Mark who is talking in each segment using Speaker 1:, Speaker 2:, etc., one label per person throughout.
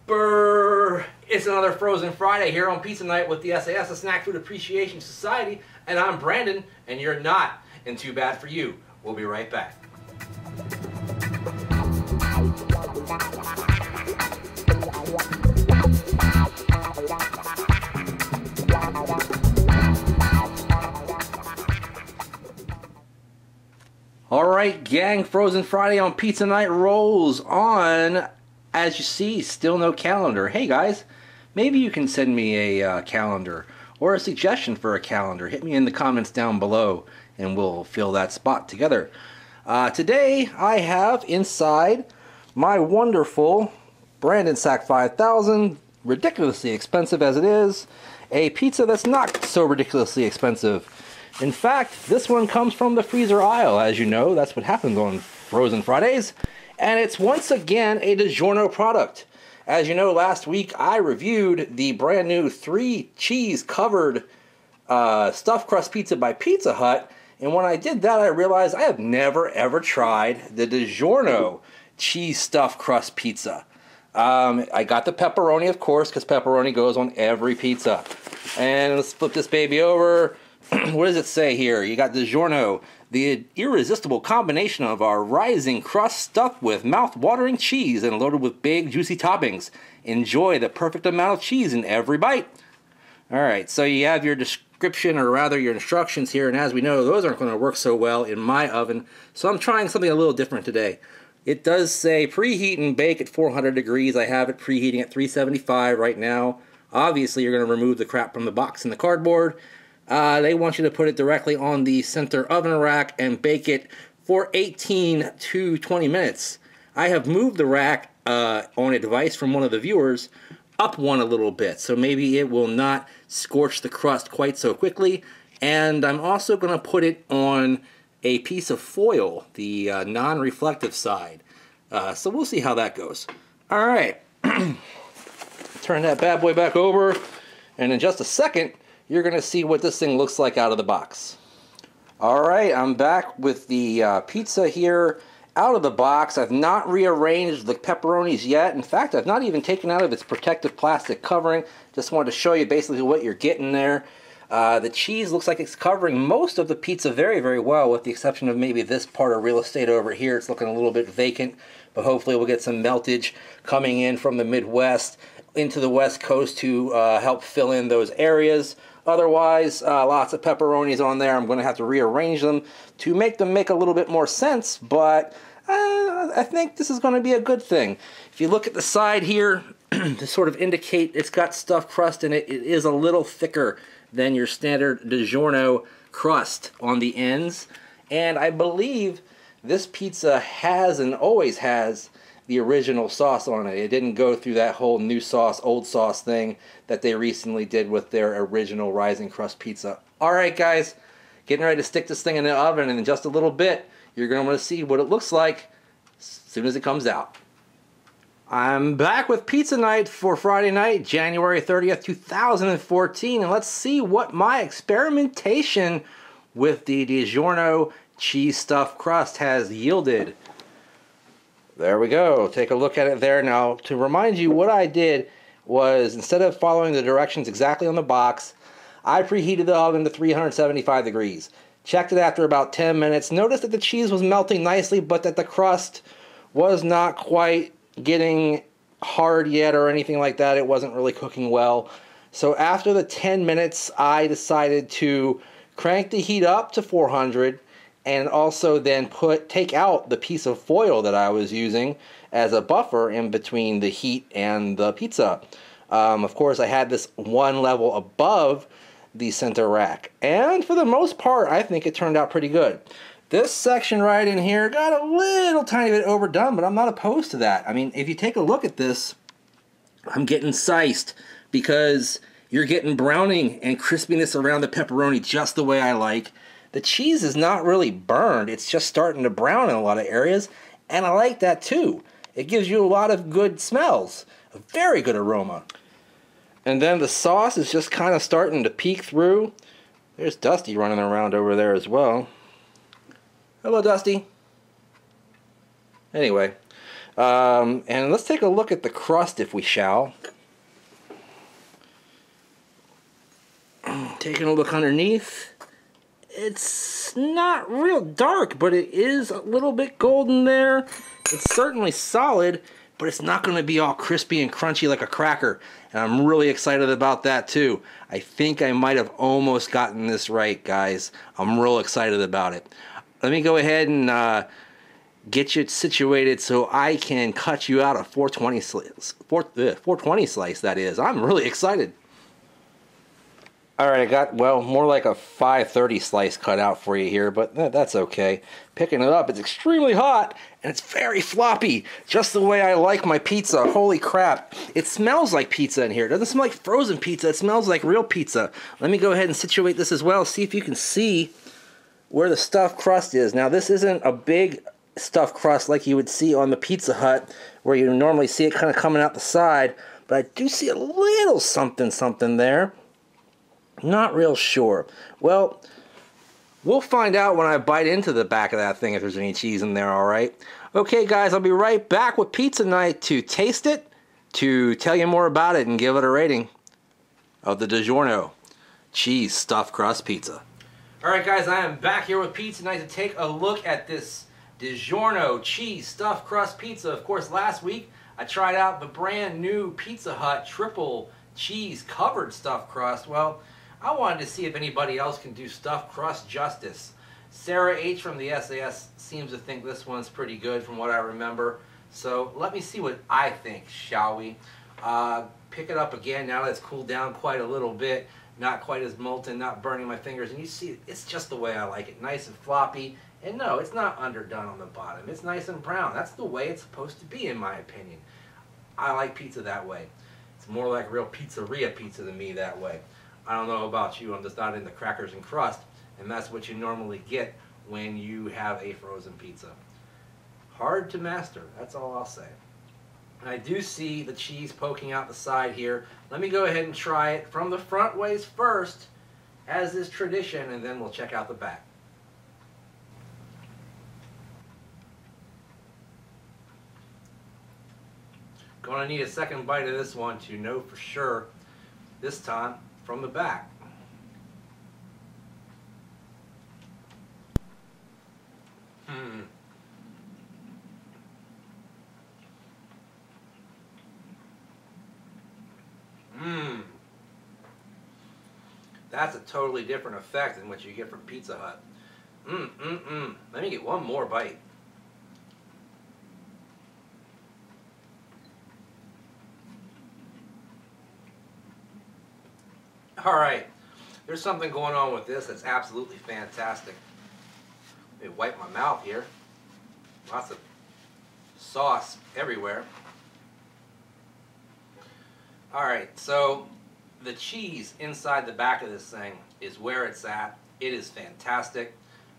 Speaker 1: Brrr! It's another Frozen Friday here on Pizza Night with the sAs, the Snack Food Appreciation Society, and I'm Brandon, and you're not in Too Bad For You. We'll be right back. Alright gang, Frozen Friday on Pizza Night rolls on. As you see, still no calendar. Hey guys, maybe you can send me a calendar or a suggestion for a calendar. Hit me in the comments down below and we'll fill that spot together. Today I have inside my wonderful Brandon Sack 5000, ridiculously expensive as it is, a pizza that's not so ridiculously expensive. In fact, this one comes from the freezer aisle. As you know, that's what happens on Frozen Fridays. And it's once again a DiGiorno product. As you know, last week I reviewed the brand new 3 cheese covered stuffed crust pizza by Pizza Hut. And when I did that, I realized I have never ever tried the DiGiorno cheese stuffed crust pizza. I got the pepperoni, of course, because pepperoni goes on every pizza. And let's flip this baby over. What does it say here? You got DiGiorno, the irresistible combination of our rising crust stuffed with mouth-watering cheese and loaded with big, juicy toppings. Enjoy the perfect amount of cheese in every bite. Alright, so you have your description, or rather your instructions here, and as we know, those aren't going to work so well in my oven, so I'm trying something a little different today. It does say preheat and bake at 400 degrees. I have it preheating at 375 right now. Obviously, you're going to remove the crap from the box and the cardboard. They want you to put it directly on the center oven rack and bake it for 18 to 20 minutes. I have moved the rack on advice from one of the viewers up one a little bit, so maybe it will not scorch the crust quite so quickly. And I'm also going to put it on a piece of foil, the non-reflective side. So we'll see how that goes. Alright, turn that bad boy back over, and in just a second, you're going to see what this thing looks like out of the box. Alright, I'm back with the pizza here out of the box. I've not rearranged the pepperonis yet. In fact, I've not even taken out of its protective plastic covering. Just wanted to show you basically what you're getting there. The cheese looks like it's covering most of the pizza very, very well, with the exception of maybe this part of real estate over here. It's looking a little bit vacant, but hopefully we'll get some meltage coming in from the Midwest into the West Coast to help fill in those areas. Otherwise, lots of pepperonis on there. I'm going to have to rearrange them to make them make a little bit more sense, but I think this is going to be a good thing. If you look at the side here, to sort of indicate it's got stuffed crust in it, it is a little thicker than your standard DiGiorno crust on the ends. And I believe this pizza has and always has the original sauce on it. It didn't go through that whole new sauce, old sauce thing that they recently did with their original Rising Crust pizza. Alright guys, getting ready to stick this thing in the oven, and in just a little bit, you're going to want to see what it looks like as soon as it comes out. I'm back with Pizza Night for Friday night, January 30th, 2014, and let's see what my experimentation with the DiGiorno cheese stuffed crust has yielded. There we go. Take a look at it there. Now, to remind you, what I did was, instead of following the directions exactly on the box, I preheated the oven to 375 degrees. Checked it after about 10 minutes. Noticed that the cheese was melting nicely, but that the crust was not quite getting hard yet or anything like that. It wasn't really cooking well. So after the 10 minutes, I decided to crank the heat up to 400 and also then take out the piece of foil that I was using as a buffer in between the heat and the pizza. Of course, I had this one level above the center rack, and for the most part, I think it turned out pretty good. This section right in here got a little tiny bit overdone, but I'm not opposed to that. I mean, if you take a look at this, I'm getting siced because you're getting browning and crispiness around the pepperoni just the way I like. The cheese is not really burned, it's just starting to brown in a lot of areas, and I like that too. It gives you a lot of good smells, a very good aroma. And then the sauce is just kind of starting to peek through. There's Dusty running around over there as well. Hello, Dusty. Anyway, And let's take a look at the crust, if we shall. Taking a look underneath. It's not real dark, but it is a little bit golden there. It's certainly solid, but it's not going to be all crispy and crunchy like a cracker. And I'm really excited about that too. I think I might have almost gotten this right, guys. I'm real excited about it. Let me go ahead and get you situated so I can cut you out a 420 slice. 420 slice, that is. I'm really excited. Alright, I got, well, more like a 530 slice cut out for you here, but that's okay. Picking it up, it's extremely hot, and it's very floppy, just the way I like my pizza. Holy crap. It smells like pizza in here. It doesn't smell like frozen pizza, it smells like real pizza. Let me go ahead and situate this as well, see if you can see where the stuffed crust is. Now, this isn't a big stuffed crust like you would see on the Pizza Hut, where you normally see it kind of coming out the side, but I do see a little something there. Not real sure. Well, we'll find out when I bite into the back of that thing if there's any cheese in there, alright? Okay, guys, I'll be right back with Pizza Night to taste it, to tell you more about it, and give it a rating of the DiGiorno cheese stuffed crust pizza. Alright, guys, I am back here with Pizza Night to take a look at this DiGiorno cheese stuffed crust pizza. Of course, last week I tried out the brand new Pizza Hut triple cheese covered stuffed crust. Well, I wanted to see if anybody else can do stuffed crust justice. Sarah H. from the sAs seems to think this one's pretty good from what I remember. So let me see what I think, shall we? Pick it up again now that it's cooled down quite a little bit. Not quite as molten, not burning my fingers. And you see, it's just the way I like it. Nice and floppy. And no, it's not underdone on the bottom. It's nice and brown. That's the way it's supposed to be, in my opinion. I like pizza that way. It's more like real pizzeria pizza to me that way. I don't know about you, I'm just not into crackers and crust, and that's what you normally get when you have a frozen pizza. Hard to master, that's all I'll say. And I do see the cheese poking out the side here. Let me go ahead and try it from the front ways first, as is tradition, and then we'll check out the back. Gonna need a second bite of this one to know for sure, this time from the back. That's a totally different effect than what you get from Pizza Hut. Let me get one more bite. Alright, there's something going on with this that's absolutely fantastic. Let me wipe my mouth here. Lots of sauce everywhere. Alright, so the cheese inside the back of this thing is where it's at. It is fantastic.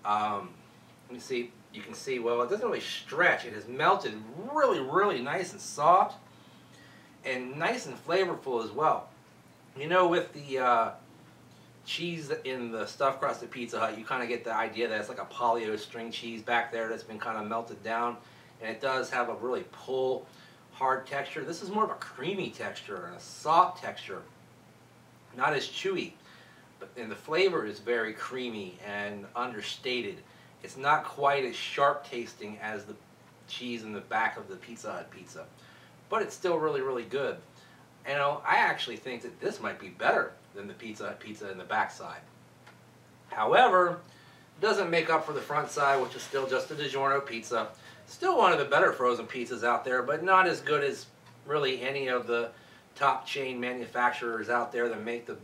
Speaker 1: Let me see, you can see, well, it doesn't really stretch. It has melted really nice and soft and nice and flavorful as well. You know, with the cheese in the stuffed crust at Pizza Hut, you kind of get the idea that it's like a polio string cheese back there that's been kind of melted down, and it does have a really pull, hard texture. This is more of a creamy texture and a soft texture, not as chewy, and the flavor is very creamy and understated. It's not quite as sharp tasting as the cheese in the back of the Pizza Hut pizza, but it's still really good. You know, I actually think that this might be better than the Pizza Hut pizza in the back side. However, it doesn't make up for the front side, which is still just a DiGiorno pizza. Still one of the better frozen pizzas out there, but not as good as really any of the top chain manufacturers out there that make the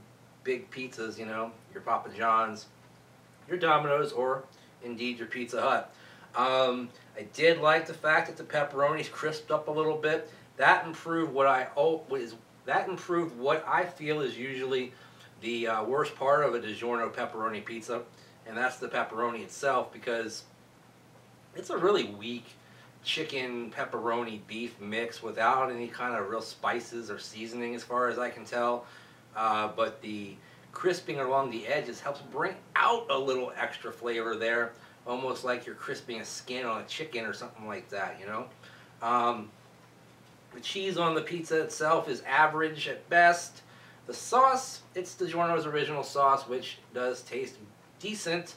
Speaker 1: big pizzas, you know, your Papa John's, your Domino's, or indeed your Pizza Hut. I did like the fact that the pepperoni's crisped up a little bit. That improved what I feel is usually the worst part of a DiGiorno pepperoni pizza, and that's the pepperoni itself, because it's a really weak chicken pepperoni beef mix without any kind of real spices or seasoning as far as I can tell, but the crisping along the edges helps bring out a little extra flavor there, almost like you're crisping a skin on a chicken or something like that, you know. The cheese on the pizza itself is average at best. The sauce, it's DiGiorno's original sauce, which does taste decent.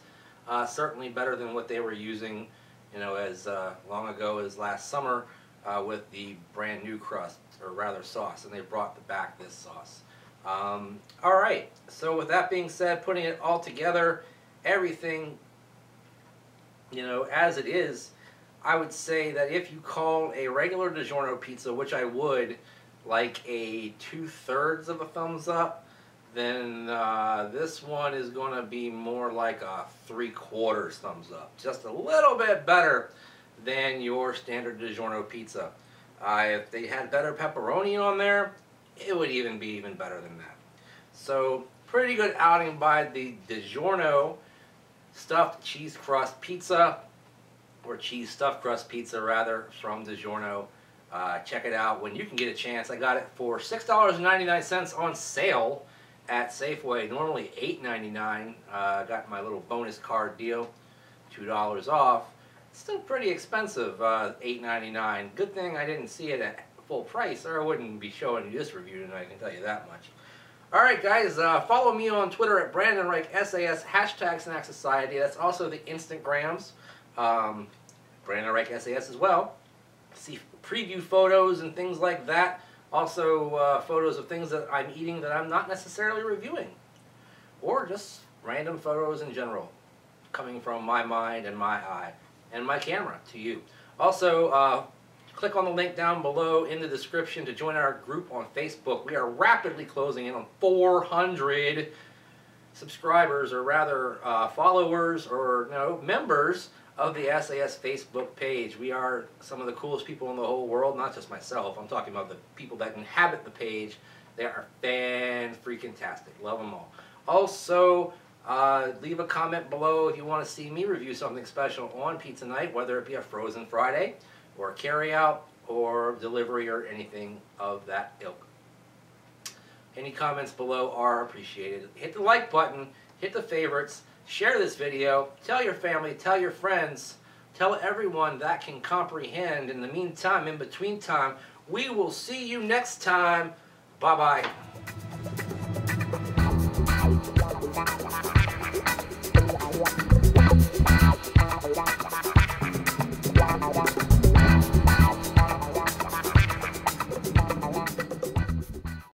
Speaker 1: Certainly better than what they were using, as long ago as last summer with the brand new crust, or rather sauce, and they brought back this sauce. Alright, so with that being said, putting it all together, everything, as it is, I would say that if you call a regular DiGiorno pizza, which I would, like a 2/3 of a thumbs up, then this one is going to be more like a 3/4 thumbs up. Just a little bit better than your standard DiGiorno pizza. If they had better pepperoni on there, it would even be even better than that. So, pretty good outing by the DiGiorno stuffed cheese crust pizza, or cheese stuffed crust pizza rather, from DiGiorno. Check it out when you can get a chance. I got it for $6.99 on sale at Safeway, normally $8.99. Got my little bonus card deal, $2 off. It's still pretty expensive, $8.99. Good thing I didn't see it at full price, or I wouldn't be showing you this review tonight, I can tell you that much. Alright guys, follow me on Twitter at Brandon Reich SAS, hashtag Snack Society. That's also the Instagrams. Brandon Reich SAS as well. See preview photos and things like that. Also photos of things that I'm eating that I'm not necessarily reviewing. Or just random photos in general, coming from my mind and my eye and my camera to you. Also, click on the link down below in the description to join our group on Facebook. We are rapidly closing in on 400 subscribers, or rather followers, or no, members of the SAS Facebook page. We are some of the coolest people in the whole world, not just myself. I'm talking about the people that inhabit the page. They are fan-freaking-tastic. Love them all. Also, leave a comment below if you want to see me review something special on Pizza Night, whether it be a Frozen Friday, or carry-out, or delivery, or anything of that ilk. Any comments below are appreciated. Hit the like button, hit the favorites, share this video, tell your family, tell your friends, tell everyone that can comprehend. In the meantime, in between time, we will see you next time. Bye-bye.